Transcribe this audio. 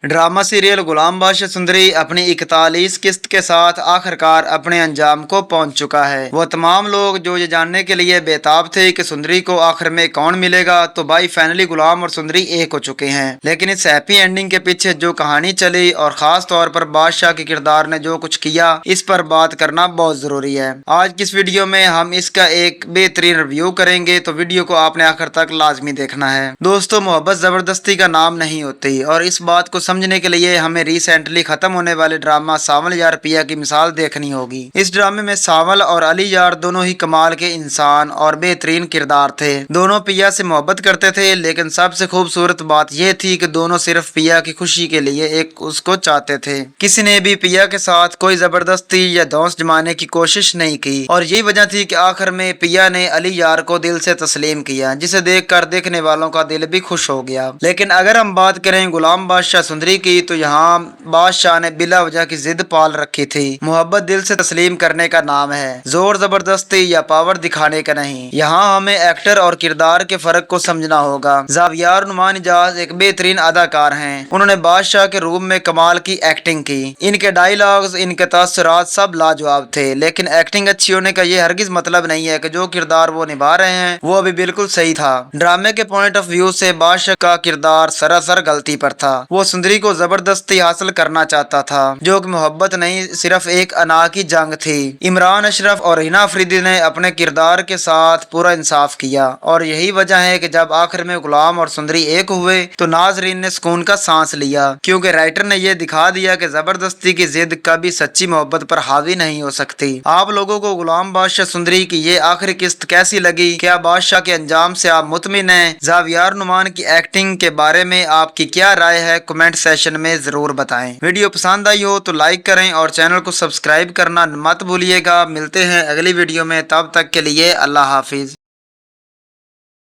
Drama serial गुलाम बादशाह सुंदरी अपनी 41 किस्त के साथ आखिरकार अपने अंजाम को पहुंच चुका है। वो तमाम लोग जो ये जानने के लिए बेताब थे कि सुंदरी को आखिर में कौन मिलेगा, तो भाई फाइनली गुलाम और सुंदरी एक हो चुके हैं। लेकिन इस हैप्पी एंडिंग के पीछे जो कहानी चली और खास तौर पर बादशाह के किरदार ने जो कुछ किया, इस पर बात करना बहुत जरूरी है। आज की इस वीडियो में हम इसका एक बेहतरीन रिव्यू करेंगे, तो वीडियो को आपने आखिर तक लाजमी देखना है। दोस्तों, मोहब्बत जबरदस्ती का नाम नहीं होती और इस बात को समझने के लिए हमें रिसेंटली खत्म होने वाले ड्रामा सावल यार पिया की मिसाल देखनी होगी। इस ड्रामे में सावल और अली यार दोनों ही कमाल के इंसान और बेहतरीन किरदार थे। दोनों पिया से मोहब्बत करते थे, लेकिन सबसे खूबसूरत बात यह थी कि दोनों सिर्फ पिया की खुशी के लिए एक उसको चाहते थे। किसी ने भी पिया के साथ कोई जबरदस्ती या दोस्त जमाने की कोशिश नहीं की और यही वजह थी कि आखिर में पिया ने अली यार को दिल से तस्लीम किया, जिसे देखकर देखने वालों का दिल भी खुश हो गया। लेकिन अगर हम बात करें गुलाम बादशाह सुंदरी की, तो यहाँ बादशाह ने बिला वजह की जिद पाल रखी थी। मोहब्बत दिल से तस्लीम करने का नाम है, जोर जबरदस्ती या पावर दिखाने का नहीं। यहाँ हमें एक्टर और किरदार के फर्क को समझना होगा। ज़ावियार नुमान इजाज एक बेहतरीन अदाकार हैं। उन्होंने बादशाह के रूप में कमाल की एक्टिंग की। इनके डायलॉग्स, इनके तासुरात सब लाजवाब थे। लेकिन एक्टिंग अच्छी होने का ये हरगिज मतलब नहीं है कि जो किरदार वो निभा रहे हैं वो अभी बिल्कुल सही था। ड्रामे के पॉइंट ऑफ व्यू से बादशाह का किरदार सरासर गलती पर था। वो सुंदरी को जबरदस्ती हासिल करना चाहता था, जो कि मोहब्बत नहीं, सिर्फ एक अना की जंग थी। इमरान अशरफ और हिना अफरीदी ने अपने किरदार के साथ पूरा इंसाफ किया और यही वजह है कि जब आखिर में गुलाम और सुंदरी एक हुए तो नाजरीन ने सुकून का सांस लिया, क्योंकि राइटर ने यह दिखा दिया कि जबरदस्ती की जिद कभी सच्ची मोहब्बत पर हावी नहीं हो सकती। आप लोगों को गुलाम बादशाह सुंदरी की ये आखिरी किस्त कैसी लगी? क्या बादशाह के अंजाम से आप मुतमिन हैं? ज़ावियार नुमान की एक्टिंग के बारे में आपकी क्या राय है? कमेंट सेशन में जरूर बताएं। वीडियो पसंद आई हो तो लाइक करें और चैनल को सब्सक्राइब करना मत भूलिएगा। मिलते हैं अगली वीडियो में, तब तक के लिए अल्लाह हाफिज।